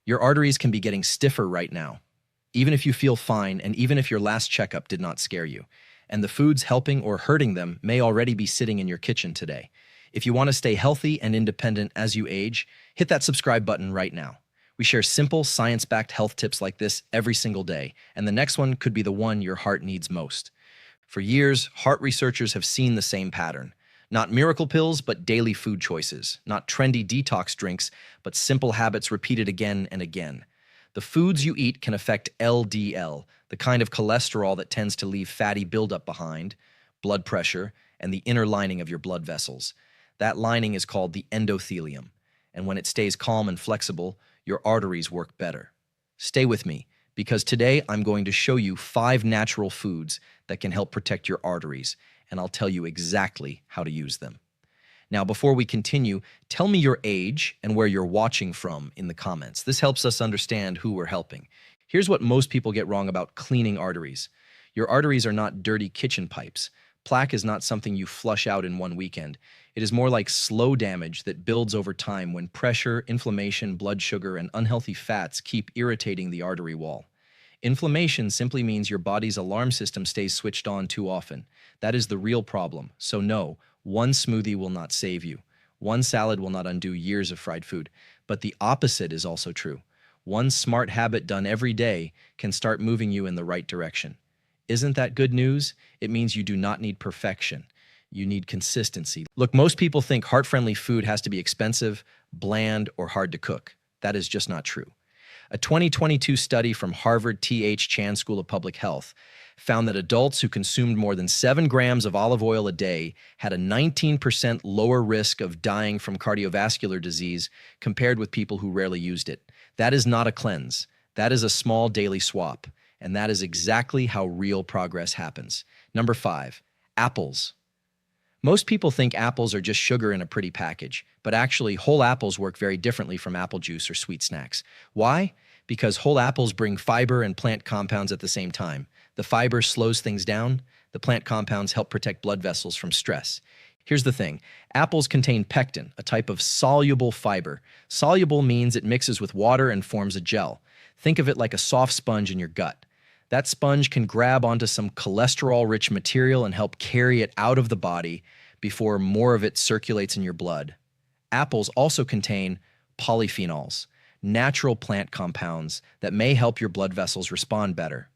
Your arteries can be getting stiffer right now, even if you feel fine and even if your last checkup did not scare you. And the foods helping or hurting them may already be sitting in your kitchen today. If you want to stay healthy and independent as you age, hit that subscribe button right now. We share simple, science-backed health tips like this every single day, and the next one could be the one your heart needs most. For years, heart researchers have seen the same pattern. Not miracle pills, but daily food choices. Not trendy detox drinks, but simple habits repeated again and again. The foods you eat can affect LDL, the kind of cholesterol that tends to leave fatty buildup behind, blood pressure, and the inner lining of your blood vessels. That lining is called the endothelium, and when it stays calm and flexible, your arteries work better. Stay with me, because today I'm going to show you 5 natural foods that can help protect your arteries, and I'll tell you exactly how to use them. Now, before we continue, tell me your age and where you're watching from in the comments. This helps us understand who we're helping. Here's what most people get wrong about cleaning arteries. Your arteries are not dirty kitchen pipes. Plaque is not something you flush out in one weekend. It is more like slow damage that builds over time when pressure, inflammation, blood sugar, and unhealthy fats keep irritating the artery wall. Inflammation simply means your body's alarm system stays switched on too often. That is the real problem. So no, one smoothie will not save you. One salad will not undo years of fried food. But the opposite is also true. One smart habit done every day can start moving you in the right direction. Isn't that good news? It means you do not need perfection. You need consistency. Look, most people think heart-friendly food has to be expensive, bland, or hard to cook. That is just not true. A 2022 study from Harvard T.H. Chan School of Public Health found that adults who consumed more than 7 grams of olive oil a day had a 19% lower risk of dying from cardiovascular disease compared with people who rarely used it. That is not a cleanse. That is a small daily swap. And that is exactly how real progress happens. Number 5, apples. Most people think apples are just sugar in a pretty package, but actually whole apples work very differently from apple juice or sweet snacks. Why? Because whole apples bring fiber and plant compounds at the same time. The fiber slows things down. The plant compounds help protect blood vessels from stress. Here's the thing. Apples contain pectin, a type of soluble fiber. Soluble means it mixes with water and forms a gel. Think of it like a soft sponge in your gut. That sponge can grab onto some cholesterol-rich material and help carry it out of the body before more of it circulates in your blood. Apples also contain polyphenols, natural plant compounds that may help your blood vessels respond better.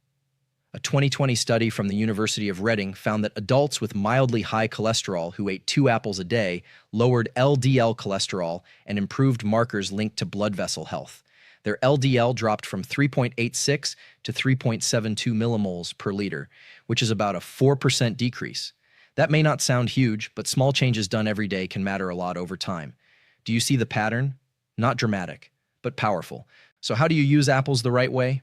A 2020 study from the University of Reading found that adults with mildly high cholesterol who ate 2 apples a day lowered LDL cholesterol and improved markers linked to blood vessel health. Their LDL dropped from 3.86 to 3.72 millimoles per liter, which is about a 4% decrease. That may not sound huge, but small changes done every day can matter a lot over time. Do you see the pattern? Not dramatic, but powerful. So how do you use apples the right way?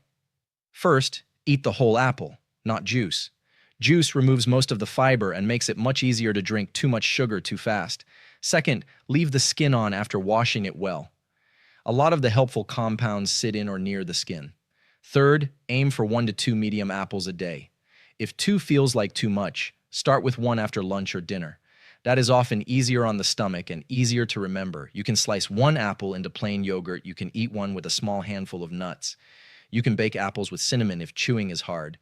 First, eat the whole apple, not juice. Juice removes most of the fiber and makes it much easier to drink too much sugar too fast. Second, leave the skin on after washing it well. A lot of the helpful compounds sit in or near the skin. Third, aim for 1 to 2 medium apples a day. If 2 feels like too much, start with 1 after lunch or dinner. That is often easier on the stomach and easier to remember. You can slice 1 apple into plain yogurt. You can eat one with a small handful of nuts. You can bake apples with cinnamon if chewing is hard.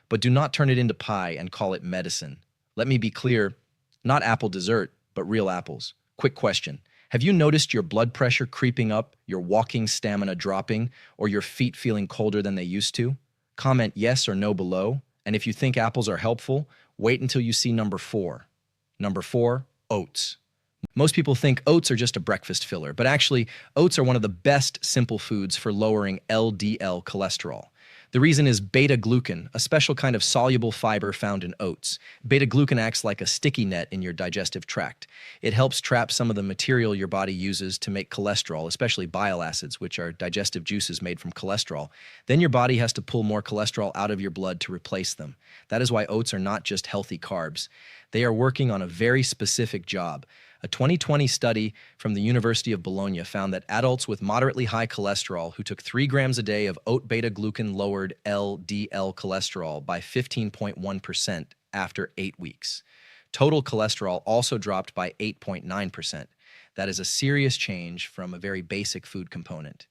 But do not turn it into pie and call it medicine. Let me be clear, not apple dessert, but real apples. Quick question. Have you noticed your blood pressure creeping up, your walking stamina dropping, or your feet feeling colder than they used to? Comment yes or no below. And if you think apples are helpful, wait until you see number 4. Number 4, oats. Most people think oats are just a breakfast filler, but actually, oats are one of the best simple foods for lowering LDL cholesterol. The reason is beta-glucan, a special kind of soluble fiber found in oats. Beta-glucan acts like a sticky net in your digestive tract. It helps trap some of the material your body uses to make cholesterol, especially bile acids, which are digestive juices made from cholesterol. Then your body has to pull more cholesterol out of your blood to replace them. That is why oats are not just healthy carbs. They are working on a very specific job. A 2020 study from the University of Bologna found that adults with moderately high cholesterol who took 3 grams a day of oat beta-glucan lowered LDL cholesterol by 15.1% after 8 weeks. Total cholesterol also dropped by 8.9%. That is a serious change from a very basic food component.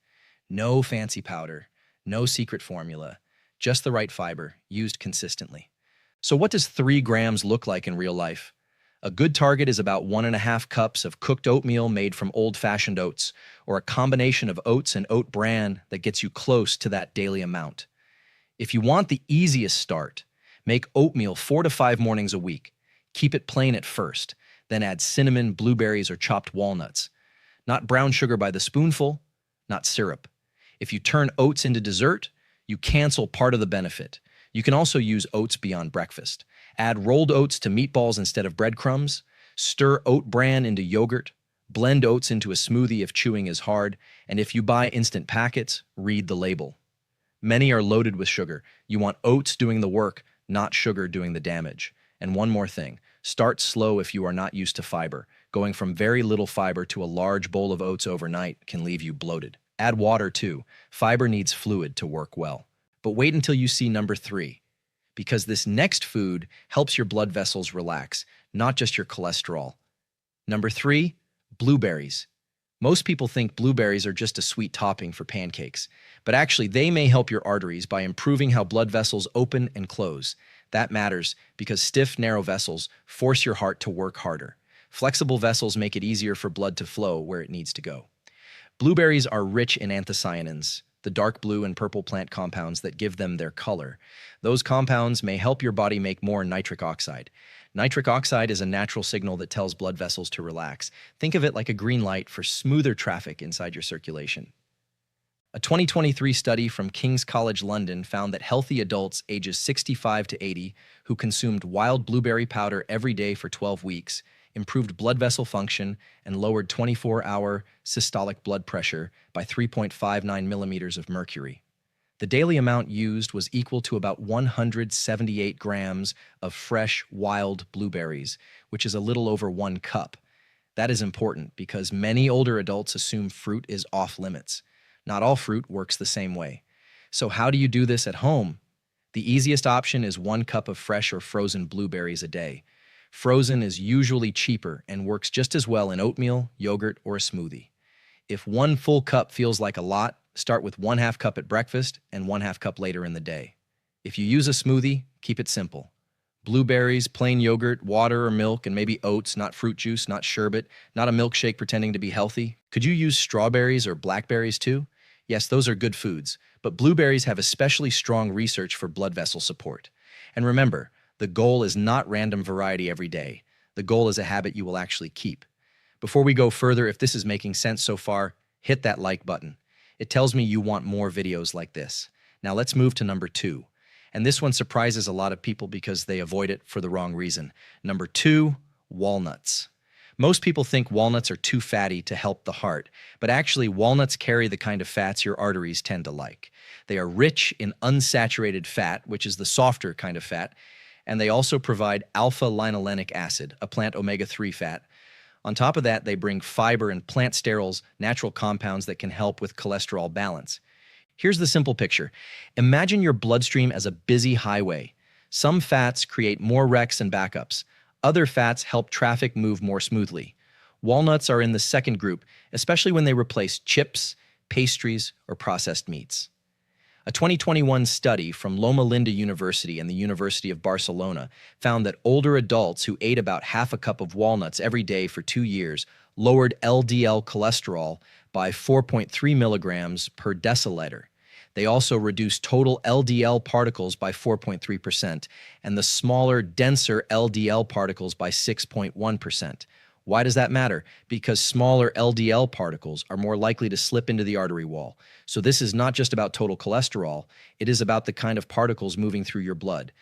No fancy powder, no secret formula, just the right fiber, used consistently. So what does 3 grams look like in real life? A good target is about 1.5 cups of cooked oatmeal made from old-fashioned oats, or a combination of oats and oat bran that gets you close to that daily amount. If you want the easiest start, make oatmeal 4 to 5 mornings a week. Keep it plain at first, then add cinnamon, blueberries, or chopped walnuts. Not brown sugar by the spoonful, not syrup. If you turn oats into dessert, you cancel part of the benefit. You can also use oats beyond breakfast. Add rolled oats to meatballs instead of breadcrumbs. Stir oat bran into yogurt. Blend oats into a smoothie if chewing is hard. And if you buy instant packets, read the label. Many are loaded with sugar. You want oats doing the work, not sugar doing the damage. And one more thing, start slow if you are not used to fiber. Going from very little fiber to a large bowl of oats overnight can leave you bloated. Add water too. Fiber needs fluid to work well. But wait until you see number 3, because this next food helps your blood vessels relax, not just your cholesterol. Number 3, blueberries. Most people think blueberries are just a sweet topping for pancakes, but actually they may help your arteries by improving how blood vessels open and close. That matters because stiff, narrow vessels force your heart to work harder. Flexible vessels make it easier for blood to flow where it needs to go. Blueberries are rich in anthocyanins, the dark blue and purple plant compounds that give them their color. Those compounds may help your body make more nitric oxide. Nitric oxide is a natural signal that tells blood vessels to relax. Think of it like a green light for smoother traffic inside your circulation. A 2023 study from King's College London found that healthy adults ages 65 to 80 who consumed wild blueberry powder every day for 12 weeks improved blood vessel function and lowered 24-hour systolic blood pressure by 3.59 millimeters of mercury. The daily amount used was equal to about 178 grams of fresh, wild blueberries, which is a little over 1 cup. That is important because many older adults assume fruit is off limits. Not all fruit works the same way. So how do you do this at home? The easiest option is 1 cup of fresh or frozen blueberries a day. Frozen is usually cheaper and works just as well in oatmeal, yogurt, or a smoothie. If 1 full cup feels like a lot, start with 1/2 cup at breakfast and 1/2 cup later in the day. If you use a smoothie, keep it simple. Blueberries, plain yogurt, water or milk, and maybe oats, not fruit juice, not sherbet, not a milkshake pretending to be healthy. Could you use strawberries or blackberries too? Yes, those are good foods, but blueberries have especially strong research for blood vessel support. And remember, the goal is not random variety every day. The goal is a habit you will actually keep. Before we go further, if this is making sense so far, hit that like button. It tells me you want more videos like this. Now let's move to number 2. And this one surprises a lot of people because they avoid it for the wrong reason. Number 2, walnuts. Most people think walnuts are too fatty to help the heart, but actually walnuts carry the kind of fats your arteries tend to like. They are rich in unsaturated fat, which is the softer kind of fat, and they also provide alpha-linolenic acid, a plant omega-3 fat. On top of that, they bring fiber and plant sterols, natural compounds that can help with cholesterol balance. Here's the simple picture. Imagine your bloodstream as a busy highway. Some fats create more wrecks and backups. Other fats help traffic move more smoothly. Walnuts are in the second group, especially when they replace chips, pastries, or processed meats. A 2021 study from Loma Linda University and the University of Barcelona found that older adults who ate about 1/2 cup of walnuts every day for 2 years lowered LDL cholesterol by 4.3 milligrams per deciliter. They also reduced total LDL particles by 4.3% and the smaller, denser LDL particles by 6.1%. Why does that matter? Because smaller LDL particles are more likely to slip into the artery wall. So this is not just about total cholesterol, it is about the kind of particles moving through your blood.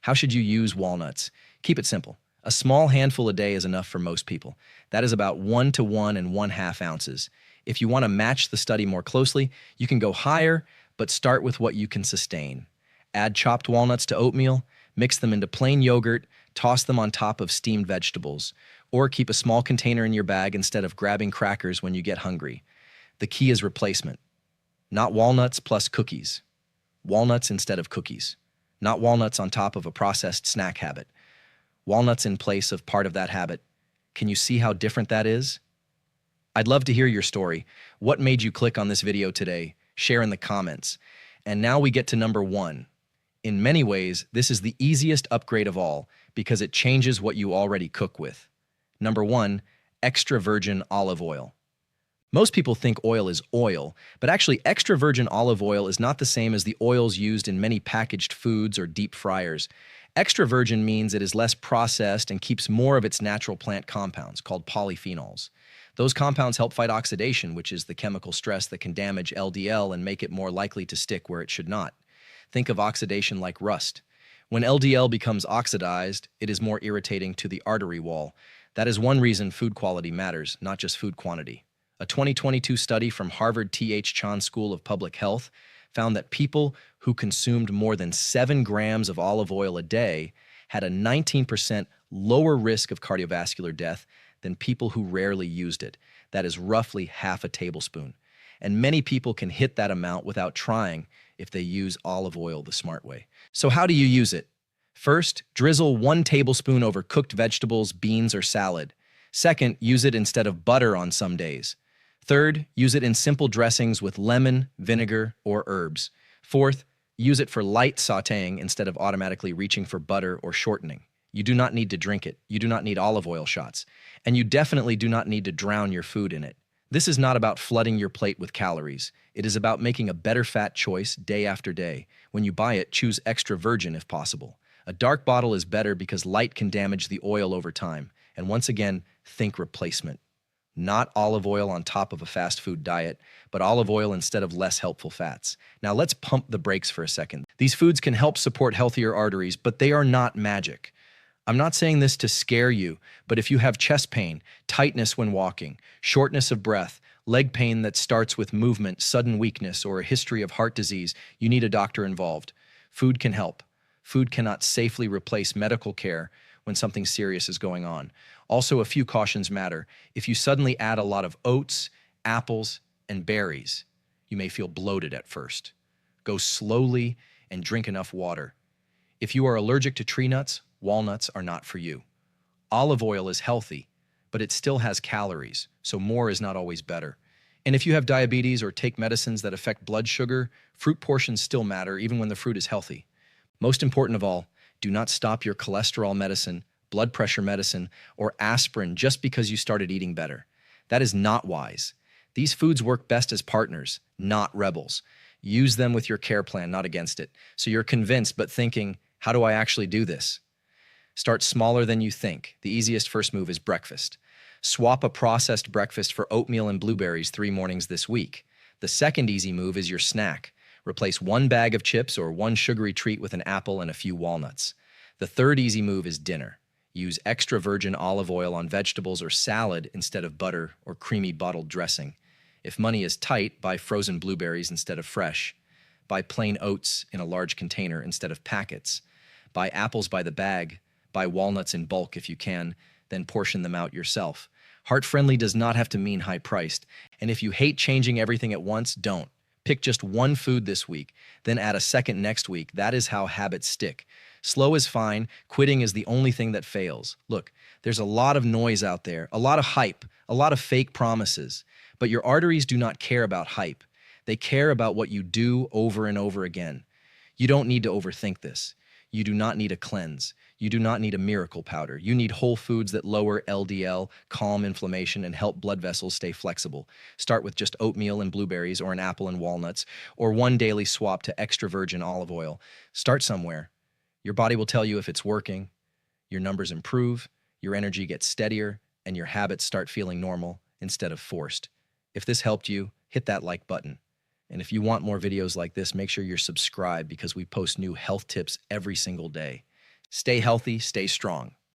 How should you use walnuts? Keep it simple. A small handful a day is enough for most people. That is about 1 to 1 1/2 ounces. If you want to match the study more closely, you can go higher, but start with what you can sustain. Add chopped walnuts to oatmeal, mix them into plain yogurt, toss them on top of steamed vegetables, or keep a small container in your bag instead of grabbing crackers when you get hungry. The key is replacement. Not walnuts plus cookies. Walnuts instead of cookies. Not walnuts on top of a processed snack habit. Walnuts in place of part of that habit. Can you see how different that is? I'd love to hear your story. What made you click on this video today? share in the comments. And now we get to number 1. In many ways, this is the easiest upgrade of all because it changes what you already cook with. Number 1, extra virgin olive oil. Most people think oil is oil, but actually extra virgin olive oil is not the same as the oils used in many packaged foods or deep fryers. Extra virgin means it is less processed and keeps more of its natural plant compounds, called polyphenols. Those compounds help fight oxidation, which is the chemical stress that can damage LDL and make it more likely to stick where it should not. Think of oxidation like rust. When LDL becomes oxidized, it is more irritating to the artery wall. That is one reason food quality matters, not just food quantity. A 2022 study from Harvard T.H. Chan School of Public Health found that people who consumed more than 7 grams of olive oil a day had a 19% lower risk of cardiovascular death than people who rarely used it. That is roughly half a tablespoon. And many people can hit that amount without trying if they use olive oil the smart way. So how do you use it? First, drizzle 1 tablespoon over cooked vegetables, beans, or salad. Second, use it instead of butter on some days. Third, use it in simple dressings with lemon, vinegar, or herbs. Fourth, use it for light sautéing instead of automatically reaching for butter or shortening. You do not need to drink it. You do not need olive oil shots. And you definitely do not need to drown your food in it. This is not about flooding your plate with calories. It is about making a better fat choice day after day. When you buy it, choose extra virgin if possible. A dark bottle is better because light can damage the oil over time. And once again, think replacement. Not olive oil on top of a fast food diet, but olive oil instead of less helpful fats. Now let's pump the brakes for a second. These foods can help support healthier arteries, but they are not magic. I'm not saying this to scare you, but if you have chest pain, tightness when walking, shortness of breath, leg pain that starts with movement, sudden weakness, or a history of heart disease, you need a doctor involved. Food can help. Food cannot safely replace medical care when something serious is going on. Also, a few cautions matter. If you suddenly add a lot of oats, apples, and berries, you may feel bloated at first. Go slowly and drink enough water. If you are allergic to tree nuts, walnuts are not for you. Olive oil is healthy, but it still has calories, so more is not always better. And if you have diabetes or take medicines that affect blood sugar, fruit portions still matter even when the fruit is healthy. Most important of all, do not stop your cholesterol medicine, blood pressure medicine, or aspirin just because you started eating better. That is not wise. These foods work best as partners, not rebels. Use them with your care plan, not against it. So you're convinced but thinking, how do I actually do this? Start smaller than you think. The easiest first move is breakfast. Swap a processed breakfast for oatmeal and blueberries 3 mornings this week. The second easy move is your snack. Replace 1 bag of chips or 1 sugary treat with an apple and a few walnuts. The third easy move is dinner. Use extra virgin olive oil on vegetables or salad instead of butter or creamy bottled dressing. If money is tight, buy frozen blueberries instead of fresh. Buy plain oats in a large container instead of packets. Buy apples by the bag. Buy walnuts in bulk if you can, then portion them out yourself. Heart-friendly does not have to mean high-priced, and if you hate changing everything at once, don't. Pick just 1 food this week, then add a second next week. That is how habits stick. Slow is fine. Quitting is the only thing that fails. Look, there's a lot of noise out there, a lot of hype, a lot of fake promises. But your arteries do not care about hype. They care about what you do over and over again. You don't need to overthink this. You do not need a cleanse. You do not need a miracle powder. You need whole foods that lower LDL, calm inflammation, and help blood vessels stay flexible. Start with just oatmeal and blueberries or an apple and walnuts, or 1 daily swap to extra virgin olive oil. Start somewhere. Your body will tell you if it's working. Your numbers improve, your energy gets steadier, and your habits start feeling normal instead of forced. If this helped you, hit that like button. And if you want more videos like this, make sure you're subscribed because we post new health tips every single day. Stay healthy, stay strong.